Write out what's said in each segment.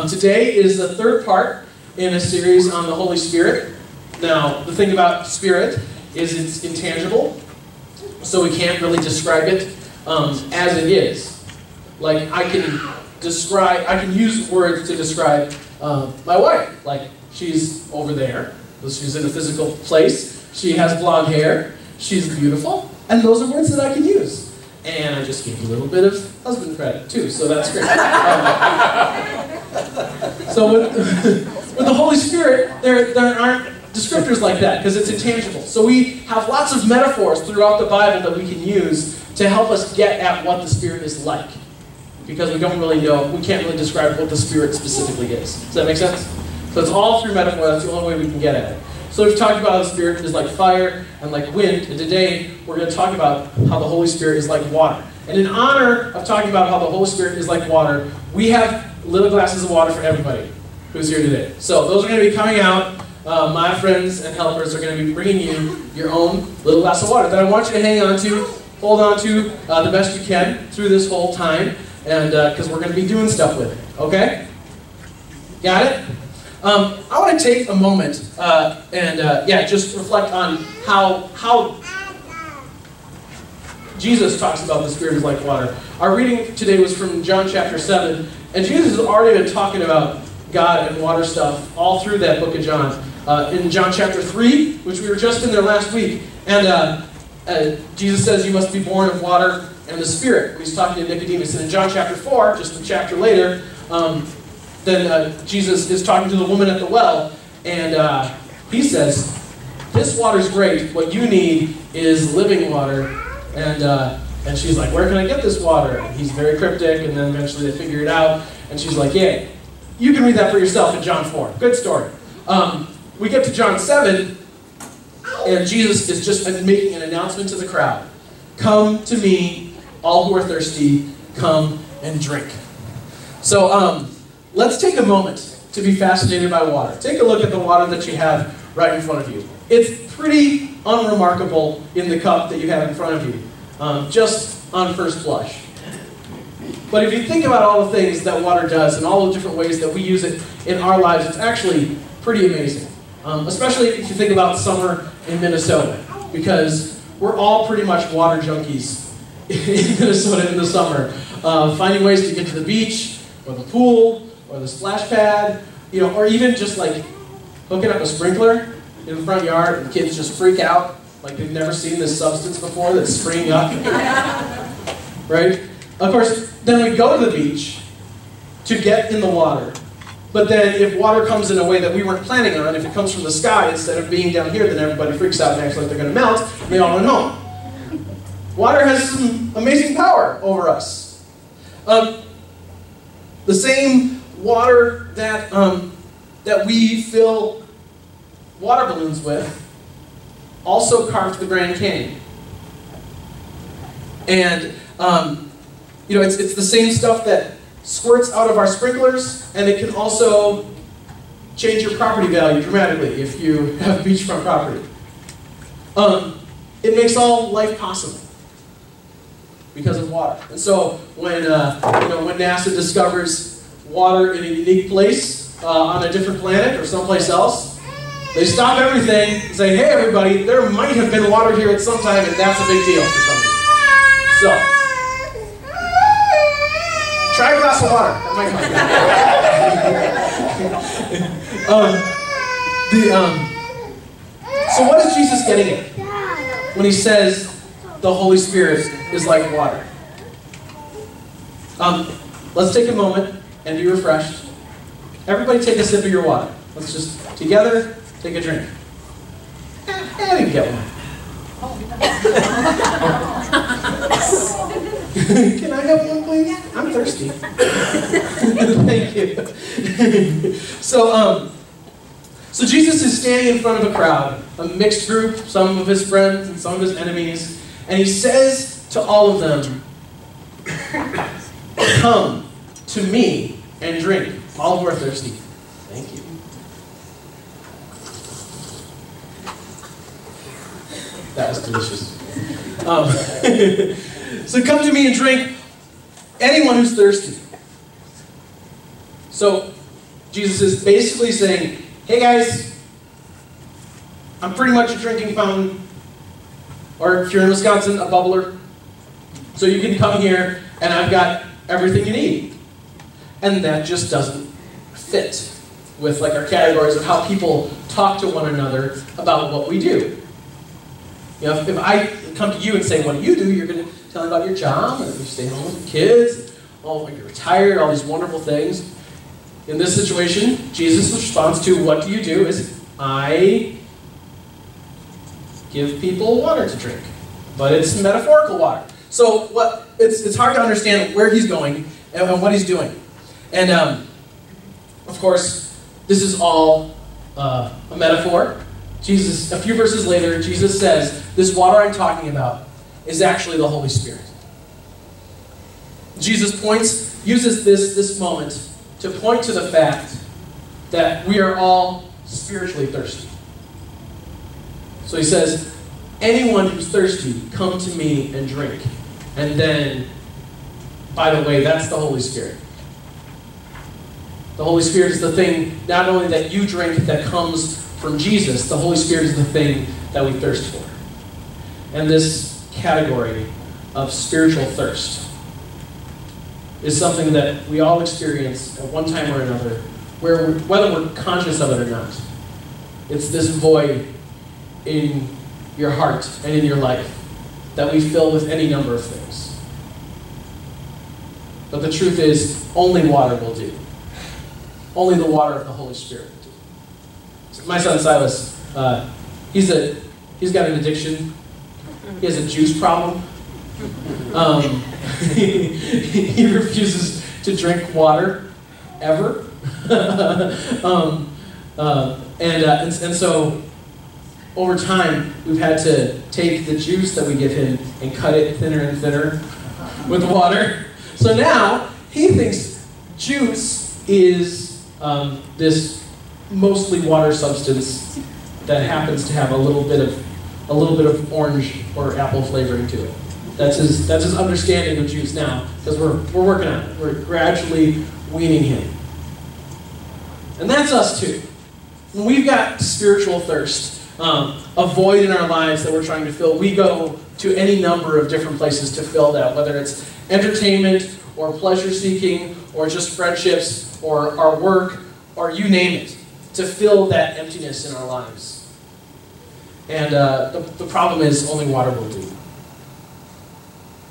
Today is the third part in a series on the Holy Spirit. Now, the thing about Spirit is it's intangible, so we can't really describe it as it is. Like, I can use words to describe my wife. Like, she's over there, she's in a physical place, she has blonde hair, she's beautiful, and those are words that I can use. And I just gave you a little bit of husband credit, too, so that's great. So with the Holy Spirit, there aren't descriptors like that, because it's intangible. So we have lots of metaphors throughout the Bible that we can use to help us get at what the Spirit is like. Because we don't really know, we can't really describe what the Spirit specifically is. Does that make sense? So it's all through metaphor, that's the only way we can get at it. So we've talked about how the Spirit is like fire and like wind, and today we're going to talk about how the Holy Spirit is like water. And in honor of talking about how the Holy Spirit is like water, we have little glasses of water for everybody who's here today. So those are going to be coming out. My friends and helpers are going to be bringing you your own little glass of water that I want you to hang on to, hold on to the best you can through this whole time, and because we're going to be doing stuff with it. Okay? Got it? I want to take a moment and just reflect on how Jesus talks about the Spirit is like water. Our reading today was from John chapter 7, and Jesus has already been talking about God and water stuff all through that book of John. In John chapter 3, which we were just in there last week, and Jesus says you must be born of water and the Spirit when he's talking to Nicodemus. And in John chapter 4, just a chapter later, then Jesus is talking to the woman at the well, and he says, this water's great, what you need is living water. And she's like, where can I get this water? And he's very cryptic, and then eventually they figure it out, and she's like, yeah, you can read that for yourself in John 4. Good story. We get to John 7, and Jesus is just making an announcement to the crowd. Come to me, all who are thirsty, come and drink. So, let's take a moment to be fascinated by water. Take a look at the water that you have right in front of you. It's pretty unremarkable in the cup that you have in front of you, just on first blush. But if you think about all the things that water does and all the different ways that we use it in our lives, it's actually pretty amazing. Especially if you think about summer in Minnesota, because we're all pretty much water junkies in Minnesota in the summer. Finding ways to get to the beach, or the pool, or the splash pad, or even just like hooking up a sprinkler in the front yard and kids just freak out like they've never seen this substance before that's springing up. Right? Of course, then we go to the beach to get in the water. But then if water comes in a way that we weren't planning on, if it comes from the sky instead of being down here, then everybody freaks out and acts like they're going to melt, and they all run home. Water has some amazing power over us. The same water that we fill water balloons with also carved the Grand Canyon. And it's the same stuff that squirts out of our sprinklers, and it can also change your property value dramatically if you have beachfront property. It makes all life possible because of water. And so when NASA discovers water in a unique place on a different planet or someplace else, they stop everything and say, hey everybody, there might have been water here at some time, and that's a big deal for some reason. So, try a glass of water. That might help. So what is Jesus getting at when he says the Holy Spirit is like water? Let's take a moment and be refreshed. Everybody take a sip of your water. Let's just, together, take a drink. And you can get one. Can I have one, please? I'm thirsty. Thank you. So Jesus is standing in front of a crowd, a mixed group, some of his friends and some of his enemies, and he says to all of them, come to me and drink, all who are thirsty. Thank you. That was delicious. So come to me and drink, anyone who's thirsty. So Jesus is basically saying, hey guys, I'm pretty much a drinking fountain, or if you're in Wisconsin, a bubbler. So you can come here and I've got everything you need. And that just doesn't fit with like our categories of how people talk to one another about what we do. You know, if I come to you and say, what do? You're going to tell me about your job, and you stay home with your kids, oh, you're retired, all these wonderful things. In this situation, Jesus' response to what do you do is, I give people water to drink. But it's metaphorical water. So it's hard to understand where he's going and what he's doing. And of course, this is all a metaphor. Jesus, a few verses later, Jesus says, this water I'm talking about is actually the Holy Spirit. Jesus uses this moment to point to the fact that we are all spiritually thirsty. So he says, anyone who's thirsty, come to me and drink. And then, by the way, that's the Holy Spirit. The Holy Spirit is the thing, not only that you drink that comes from Jesus, the Holy Spirit is the thing that we thirst for. And this category of spiritual thirst is something that we all experience at one time or another, whether we're conscious of it or not. It's this void in your heart and in your life that we fill with any number of things. But the truth is, only water will do. Only the water of the Holy Spirit will do. So my son Silas, he's got an addiction. He has a juice problem. He refuses to drink water ever. And so over time, we've had to take the juice that we give him and cut it thinner and thinner with water. So now he thinks juice is this mostly water substance that happens to have a little bit of orange or apple flavoring to it. That's his understanding of juice now, because we're working on it. We're gradually weaning him. And that's us too. When we've got spiritual thirst, a void in our lives that we're trying to fill, we go to any number of different places to fill that, whether it's entertainment or pleasure seeking or just friendships or our work or you name it, to fill that emptiness in our lives. And the problem is only water will do.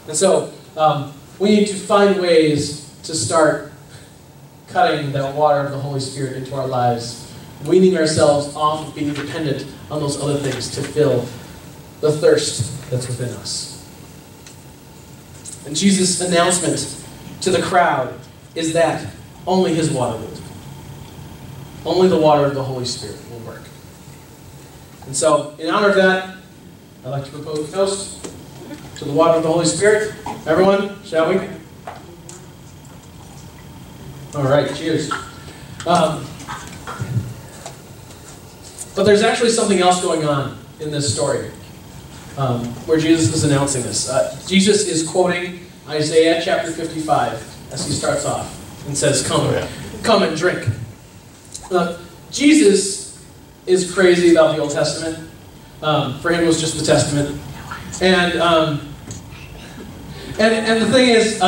And so we need to find ways to start cutting that water of the Holy Spirit into our lives, weaning ourselves off of being dependent on those other things to fill the thirst that's within us. And Jesus' announcement to the crowd is that only his water will do. Only the water of the Holy Spirit will work. And so, in honor of that, I'd like to propose a toast to the water of the Holy Spirit. Everyone, shall we? All right, cheers. But there's actually something else going on in this story where Jesus is announcing this. Jesus is quoting Isaiah chapter 55 as he starts off and says, come and drink. Jesus is crazy about the Old Testament. For him, it was just the Testament. And the thing is,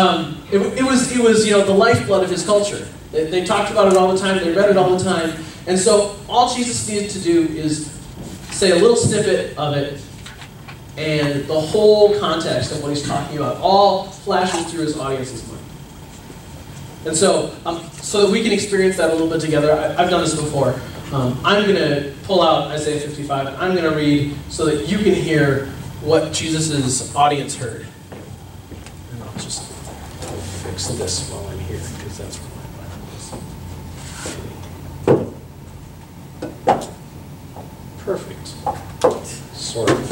it was the lifeblood of his culture. They talked about it all the time. They read it all the time. And so all Jesus needed to do is say a little snippet of it, and the whole context of what he's talking about all flashes through his audience's mind. And so, so that we can experience that a little bit together, I've done this before. I'm going to pull out Isaiah 55, and I'm going to read so that you can hear what Jesus' audience heard. And I'll just fix this while I'm here, because that's where my Bible is. Perfect. Sort of.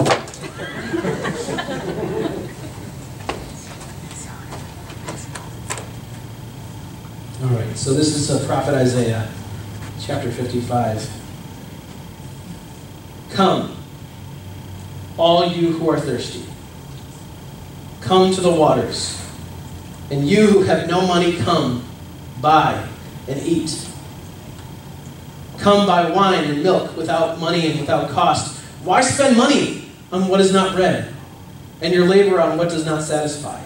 All right, so this is Prophet Isaiah, chapter 55. Come, all you who are thirsty. Come to the waters. And you who have no money, come, buy and eat. Come buy wine and milk without money and without cost. Why spend money on what is not bread, and your labor on what does not satisfy?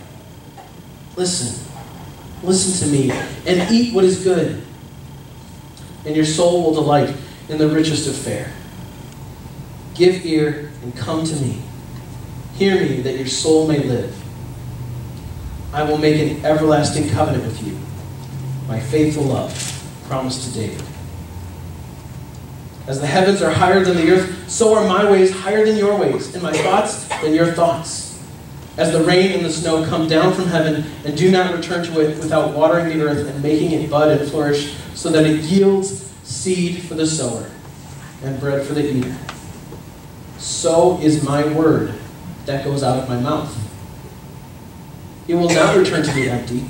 Listen to me, and eat what is good, and your soul will delight in the richest of fare. Give ear and come to me. Hear me, that your soul may live. I will make an everlasting covenant with you, my faithful love promised to David. As the heavens are higher than the earth, so are my ways higher than your ways, and my thoughts than your thoughts. As the rain and the snow come down from heaven and do not return to it without watering the earth and making it bud and flourish, so that it yields seed for the sower and bread for the eater, so is my word that goes out of my mouth. It will not return to me empty,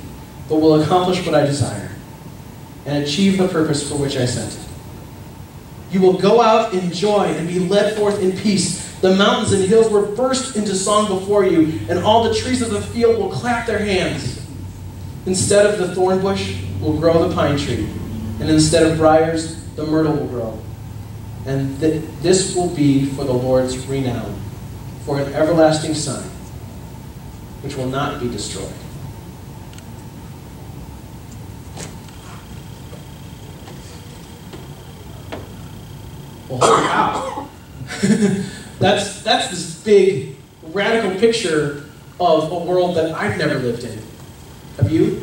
but will accomplish what I desire and achieve the purpose for which I sent it. You will go out in joy and be led forth in peace. The mountains and hills will burst into song before you, and all the trees of the field will clap their hands. Instead of the thorn bush will grow the pine tree, and instead of briars, the myrtle will grow. And this will be for the Lord's renown, for an everlasting sign, which will not be destroyed. Well, holy cow. That's this big, radical picture of a world that I've never lived in. Have you?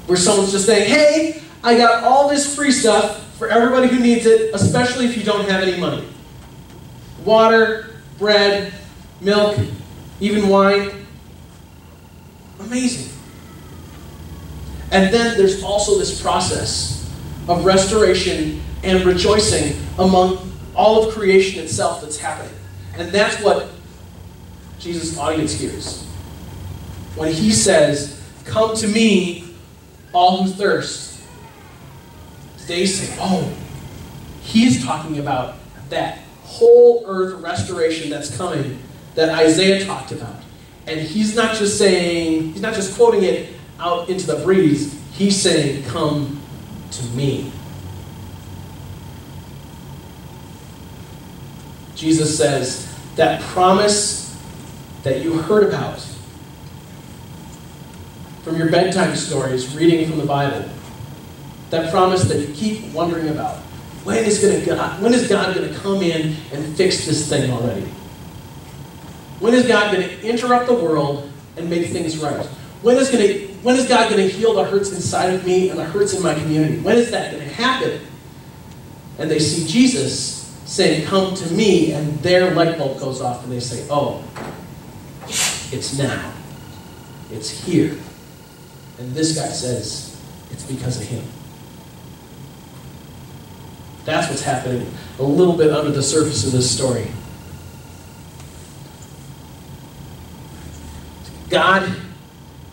Where someone's just saying, hey, I got all this free stuff for everybody who needs it, especially if you don't have any money. Water, bread, milk, even wine. Amazing. And then there's also this process of restoration and rejoicing among all of creation itself that's happening. And that's what Jesus' audience hears. When he says, come to me, all who thirst, they say, oh, he's talking about that whole earth restoration that's coming that Isaiah talked about. And he's not just saying, he's not just quoting it out into the breeze. He's saying, come to me. Jesus says, that promise that you heard about from your bedtime stories, reading from the Bible, that promise that you keep wondering about, when is God going to come in and fix this thing already? When is God going to interrupt the world and make things right? When is God going to heal the hurts inside of me and the hurts in my community? When is that going to happen? And they see Jesus saying, come to me, and their light bulb goes off and they say, oh, it's now. It's here. And this guy says, it's because of him. That's what's happening a little bit under the surface of this story. God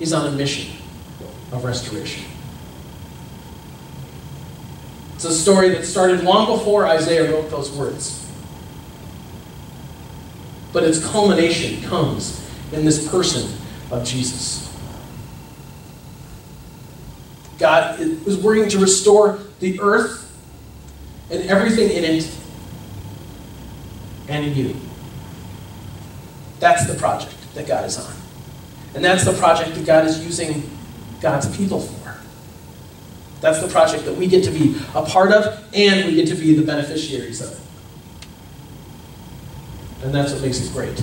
is on a mission of restoration. It's a story that started long before Isaiah wrote those words. But its culmination comes in this person of Jesus. God is working to restore the earth and everything in it and you. That's the project that God is on. And that's the project that God is using God's people for. That's the project that we get to be a part of, and we get to be the beneficiaries of it. And that's what makes it great.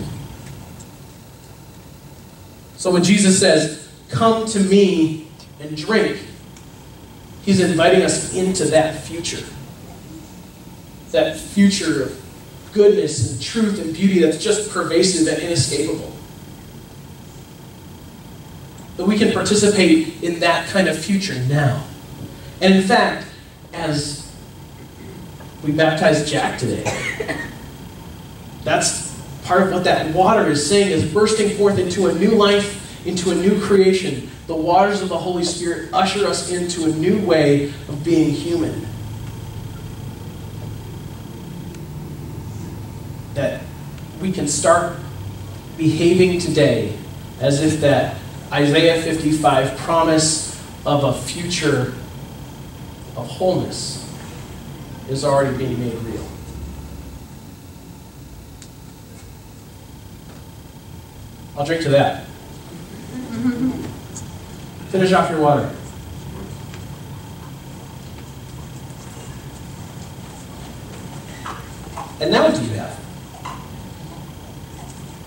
So when Jesus says, come to me and drink, he's inviting us into that future. That future of goodness and truth and beauty that's just pervasive and inescapable. That we can participate in that kind of future now. And in fact, as we baptized Jack today, that's part of what that water is saying, is bursting forth into a new life, into a new creation. The waters of the Holy Spirit usher us into a new way of being human. That we can start behaving today as if that Isaiah 55 promise of a future of wholeness is already being made real. I'll drink to that. Finish off your water. And now what do you have?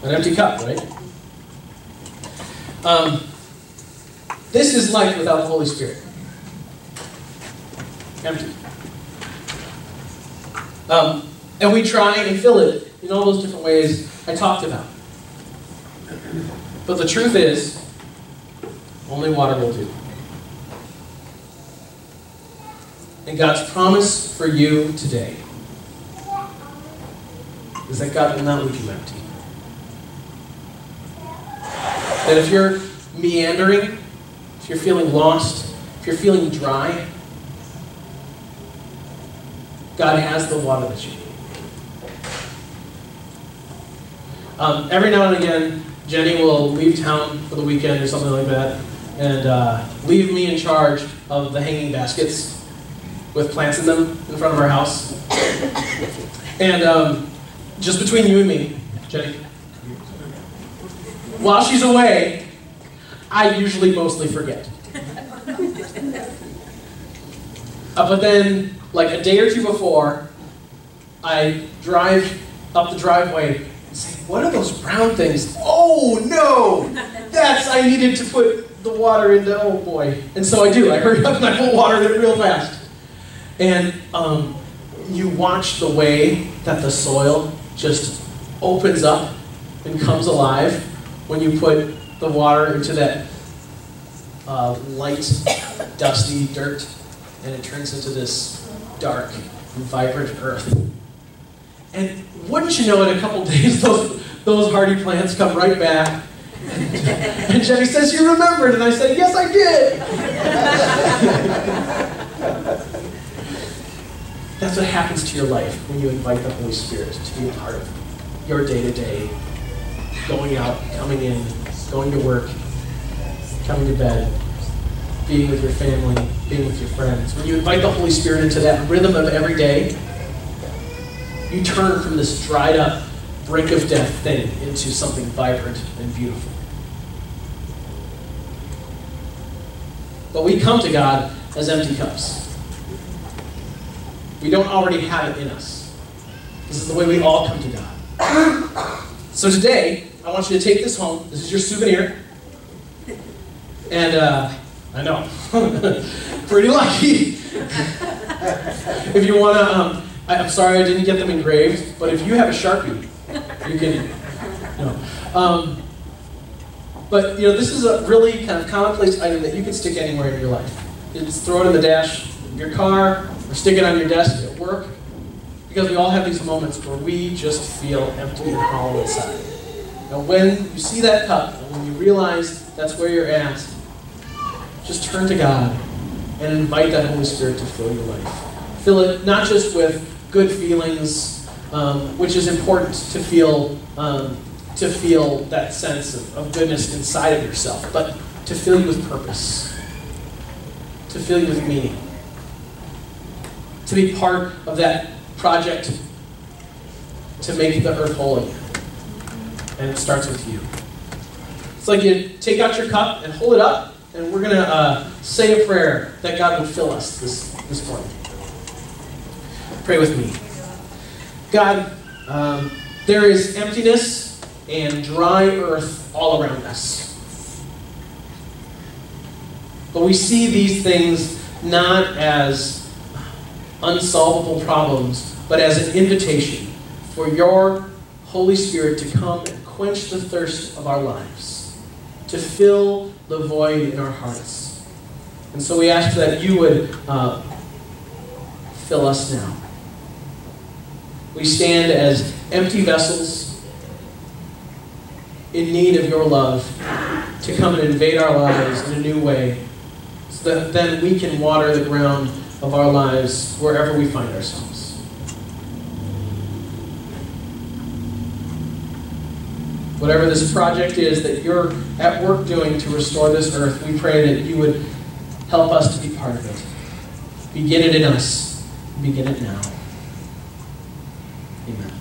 An empty cup, right? This is life without the Holy Spirit. Empty. And we try and fill it in all those different ways I talked about. But the truth is, only water will do. And God's promise for you today is that God will not leave you empty. That if you're meandering, if you're feeling lost, if you're feeling dry, God has the water that you need. Every now and again, Jenny will leave town for the weekend or something like that, and leave me in charge of the hanging baskets with plants in them in front of our house. And just between you and me, Jenny, while she's away, I usually mostly forget. But then, like a day or two before, I drive up the driveway and say, what are those brown things? Oh no! I needed to put the water into, oh boy. And so I do. I hurry up and I put water in it real fast. And you watch the way that the soil just opens up and comes alive when you put the water into that light, dusty dirt, and it turns into this dark, vibrant earth. And wouldn't you know, in a couple days, those hardy plants come right back. And Jenny says, you remembered. And I said, yes, I did. That's what happens to your life when you invite the Holy Spirit to be a part of your day-to-day, going out, coming in, going to work, coming to bed, being with your family, being with your friends. When you invite the Holy Spirit into that rhythm of every day, you turn from this dried up, brink of death thing into something vibrant and beautiful. But we come to God as empty cups. We don't already have it in us. This is the way we all come to God. So today, I want you to take this home. This is your souvenir. And I know, pretty lucky. If you want to, I'm sorry I didn't get them engraved, but if you have a Sharpie, you can, but this is a really kind of commonplace item that you can stick anywhere in your life. You just throw it in the dash of your car, or stick it on your desk at work, because we all have these moments where we just feel empty and hollow inside. And when you see that cup, and when you realize that's where you're at, just turn to God and invite that Holy Spirit to fill your life. Fill it not just with good feelings, which is important to feel that sense of goodness inside of yourself, but to fill you with purpose, to fill you with meaning, to be part of that project to make the earth whole again. And it starts with you. It's like you take out your cup and hold it up, and we're going to say a prayer that God would fill us this morning. Pray with me. God, there is emptiness and dry earth all around us. But we see these things not as unsolvable problems, but as an invitation for your Holy Spirit to come and quench the thirst of our lives, to fill the void in our hearts. And so we ask that you would fill us now. We stand as empty vessels in need of your love to come and invade our lives in a new way, so that then we can water the ground of our lives wherever we find ourselves. Whatever this project is that you're at work doing to restore this earth, we pray that you would help us to be part of it. Begin it in us. Begin it now. Amen.